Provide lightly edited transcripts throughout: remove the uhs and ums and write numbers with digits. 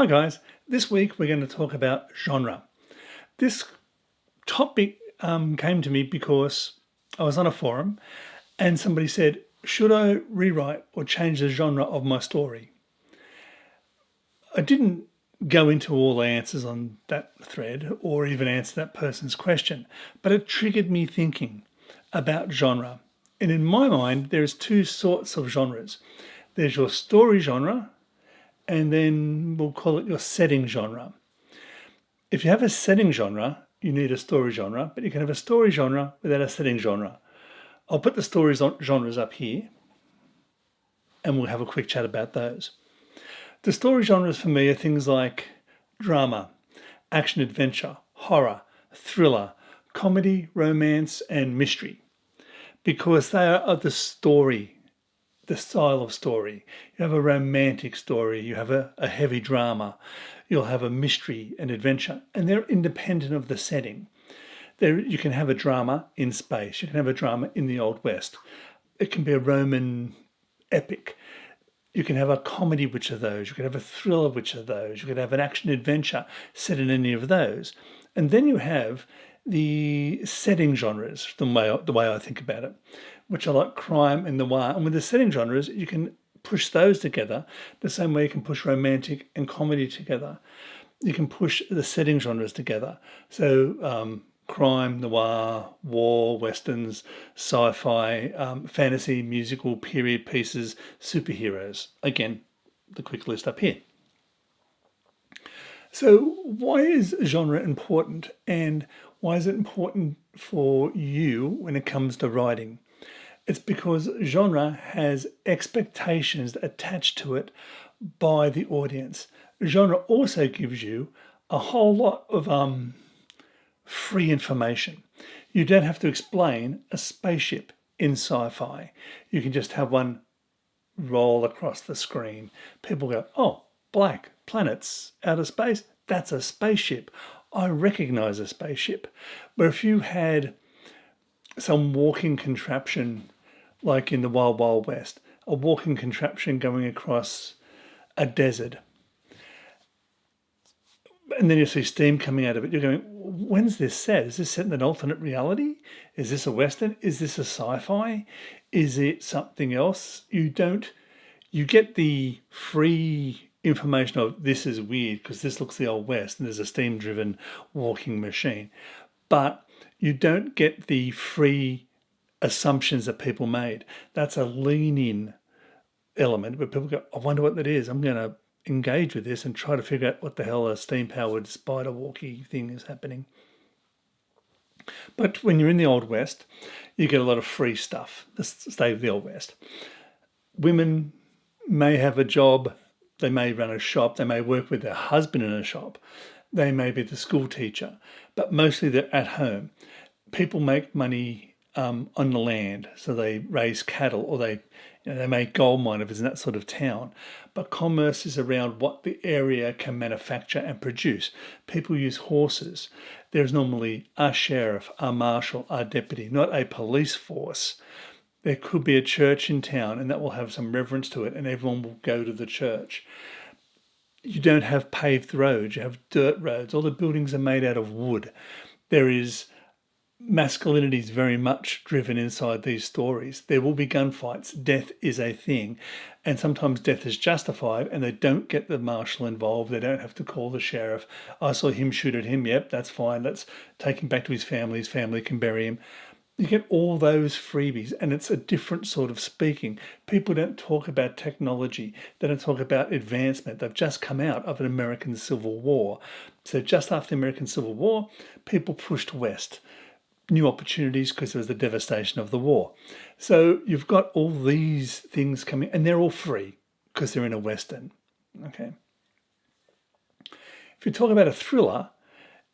Hi guys, this week we're going to talk about genre. This topic came to me because I was on a forum and somebody said, should I rewrite or change the genre of my story? I didn't go into all the answers on that thread or even answer that person's question, but it triggered me thinking about genre. And in my mind, there's two sorts of genres. There's your story genre, and then we'll call it your setting genre. If you have a setting genre, you need a story genre, but you can have a story genre without a setting genre. I'll put the genres up here and we'll have a quick chat about those. The story genres for me are things like drama, action adventure, horror, thriller, comedy, romance, and mystery, because they are the story, the style of story. You have a romantic story, you have a heavy drama, you'll have a mystery and adventure, and they're independent of the setting. You can have a drama in space, you can have a drama in the Old West. It can be a Roman epic. You can have a comedy, which of those. You can have a thriller, which of those. You can have an action adventure set in any of those. And then you have the setting genres, the way I think about it, which are like crime and noir. And with the setting genres, you can push those together the same way you can push romantic and comedy together. You can push the setting genres together. So crime, noir, war, westerns, sci-fi, fantasy, musical, period pieces, superheroes. Again, the quick list up here. So why is genre important, and why is it important for you when it comes to writing? It's because genre has expectations attached to it by the audience. Genre also gives you a whole lot of free information. You don't have to explain a spaceship in sci-fi. You can just have one roll across the screen. People go, oh, black, planets, outer space, that's a spaceship. I recognize a spaceship. But if you had some walking contraption, like in the Wild Wild West, a walking contraption going across a desert, and then you see steam coming out of it, you're going, when's this set? Is this set in an alternate reality? Is this a Western? Is this a sci-fi? Is it something else? You get the free information of this is weird because this looks the Old West and there's a steam-driven walking machine. But you don't get the free assumptions that people made. That's a lean-in element where people go, I wonder what that is. I'm going to engage with this and try to figure out what the hell a steam-powered spider walkie thing is happening. But when you're in the Old West, you get a lot of free stuff. Let's stay with the Old West. Women may have a job, they may run a shop, they may work with their husband in a shop, they may be the school teacher, but mostly they're at home. People make money on the land, so they raise cattle or they make gold mine if it's in that sort of town. But commerce is around what the area can manufacture and produce. People use horses. There's normally a sheriff, a marshal, a deputy, not a police force. There could be a church in town and that will have some reverence to it and everyone will go to the church. You don't have paved roads, you have dirt roads. All the buildings are made out of wood. Masculinity is very much driven inside these stories. There will be gunfights. Death is a thing. And sometimes death is justified and they don't get the marshal involved. They don't have to call the sheriff. I saw him shoot at him. Yep, that's fine. Let's take him back to his family. His family can bury him. You get all those freebies and it's a different sort of speaking. People don't talk about technology. They don't talk about advancement. They've just come out of an American Civil War. So just after the American Civil War, people pushed west. New opportunities because there was the devastation of the war. So you've got all these things coming and they're all free because they're in a Western. Okay. If you talk about a thriller,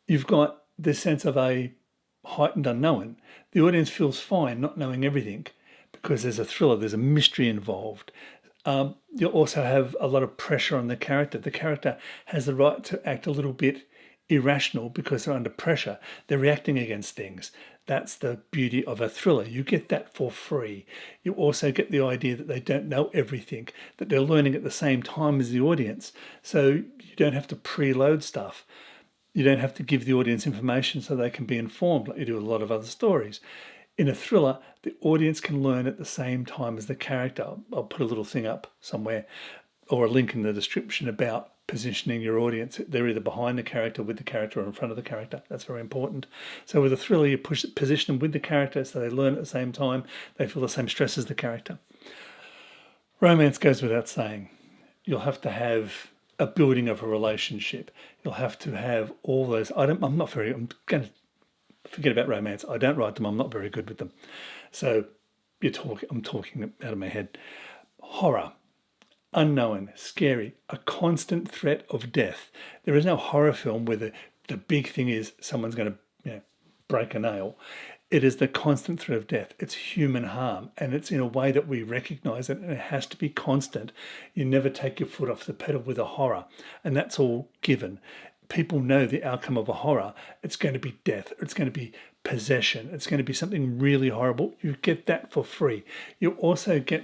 you've got this sense of a heightened unknown. The audience feels fine not knowing everything because there's a thriller, there's a mystery involved. You also have a lot of pressure on the character. The character has the right to act a little bit irrational because they're under pressure. They're reacting against things. That's the beauty of a thriller. You get that for free. You also get the idea that they don't know everything, that they're learning at the same time as the audience. So you don't have to preload stuff. You don't have to give the audience information so they can be informed like you do with a lot of other stories. In a thriller, the audience can learn at the same time as the character. I'll put a little thing up somewhere or a link in the description about positioning your audience. They're either behind the character, with the character, or in front of the character. That's very important. So with a thriller, you position them with the character so they learn at the same time. They feel the same stress as the character. Romance goes without saying. You'll have to have a building of a relationship. You'll have to have all those. I'm going to forget about romance. I don't write them. I'm not very good with them. So I'm talking out of my head. Horror. Unknown, scary, a constant threat of death. There is no horror film where the big thing is someone's going to break a nail. It is the constant threat of death. It's human harm, and it's in a way that we recognize it, and it has to be constant. You never take your foot off the pedal with a horror, and that's all given. People know the outcome of a horror. It's going to be death. It's going to be possession. It's going to be something really horrible. You get that for free. You also get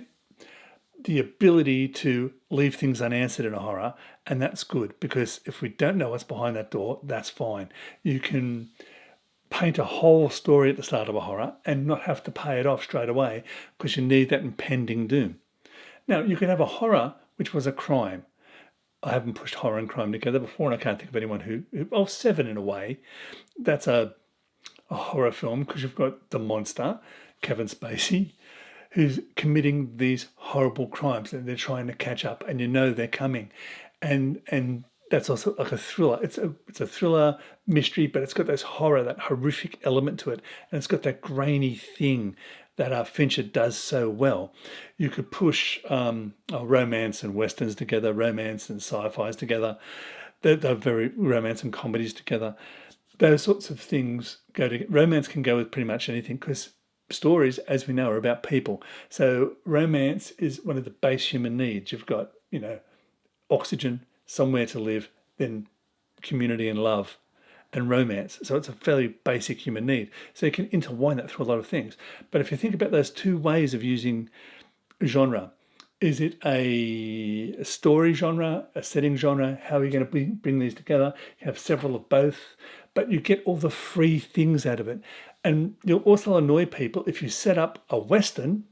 the ability to leave things unanswered in a horror, and that's good, because if we don't know what's behind that door, that's fine. You can paint a whole story at the start of a horror and not have to pay it off straight away because you need that impending doom. Now, you can have a horror which was a crime. I haven't pushed horror and crime together before, and I can't think of anyone who Seven in a way. That's a horror film because you've got the monster, Kevin Spacey, who's committing these horrible crimes and they're trying to catch up, and you know they're coming. And that's also like a thriller. It's a thriller mystery, but it's got this horror, that horrific element to it. And it's got that grainy thing that Fincher does so well. You could push romance and westerns together, romance and sci-fis together. They're very romance and comedies together. Those sorts of things go together. Romance can go with pretty much anything because stories, as we know, are about people. So romance is one of the base human needs. You've got, oxygen, somewhere to live, then community and love and romance. So it's a fairly basic human need. So you can intertwine that through a lot of things. But if you think about those two ways of using genre, is it a story genre, a setting genre? How are you going to bring these together? You have several of both, but you get all the free things out of it. And you'll also annoy people if you set up a Western,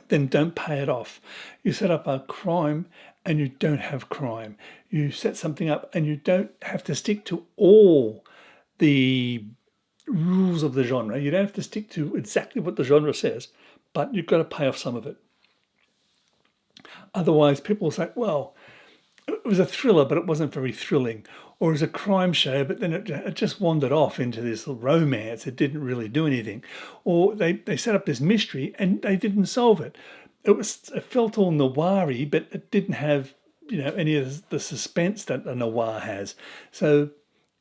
then don't pay it off. You set up a crime and you don't have crime. You set something up and you don't have to stick to all the rules of the genre. You don't have to stick to exactly what the genre says, but you've got to pay off some of it. Otherwise, people will say, well, it was a thriller, but it wasn't very thrilling. Or it was a crime show, but then it just wandered off into this romance. It didn't really do anything. Or they set up this mystery and they didn't solve it. It felt all noir-y, but it didn't have any of the suspense that a noir has. So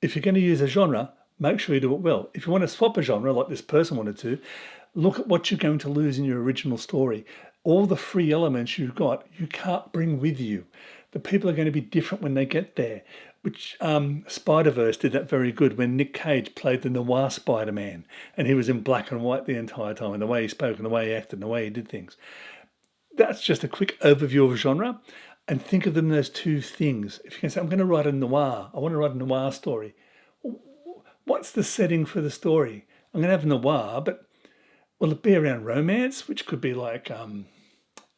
if you're going to use a genre, make sure you do it well. If you want to swap a genre like this person wanted to, look at what you're going to lose in your original story. All the free elements you've got, you can't bring with you. The people are going to be different when they get there, which Spider-Verse did that very good when Nick Cage played the noir Spider-Man and he was in black and white the entire time, and the way he spoke and the way he acted and the way he did things. That's just a quick overview of genre, and think of them as two things. If you can say, I'm going to write a noir, I want to write a noir story. What's the setting for the story? I'm going to have noir, but will it be around romance, which could be like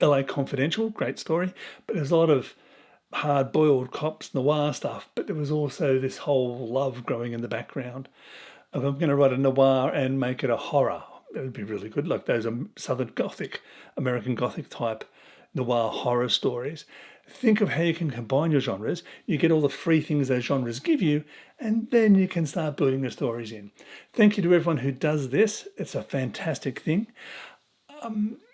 LA Confidential, great story, but there's a lot of hard-boiled cops noir stuff, but there was also this whole love growing in the background. If I'm going to write a noir and make it a horror, it would be really good. Like those Southern Gothic, American Gothic type noir horror stories. Think of how you can combine your genres. You get all the free things those genres give you, and then you can start building the stories in. Thank you to everyone who does this. It's a fantastic thing.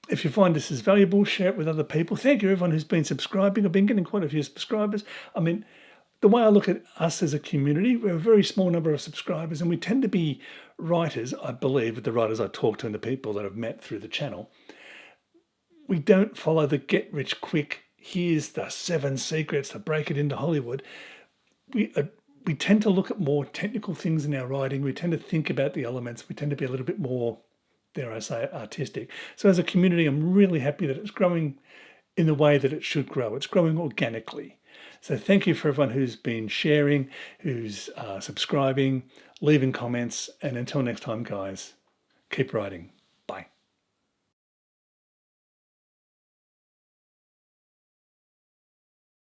If you find this is valuable, share it with other people. Thank you everyone who's been subscribing. I've been getting quite a few subscribers. I mean, the way I look at us as a community, we're a very small number of subscribers, and we tend to be writers, I believe, with the writers I talk to and the people that I've met through the channel. We don't follow the get-rich-quick, here's the 7 secrets to break it into Hollywood. we tend to look at more technical things in our writing. We tend to think about the elements. We tend to be a little bit more, dare I say, artistic. So as a community, I'm really happy that it's growing in the way that it should grow. It's growing organically. So thank you for everyone who's been sharing, who's subscribing, leaving comments. And until next time, guys, keep writing.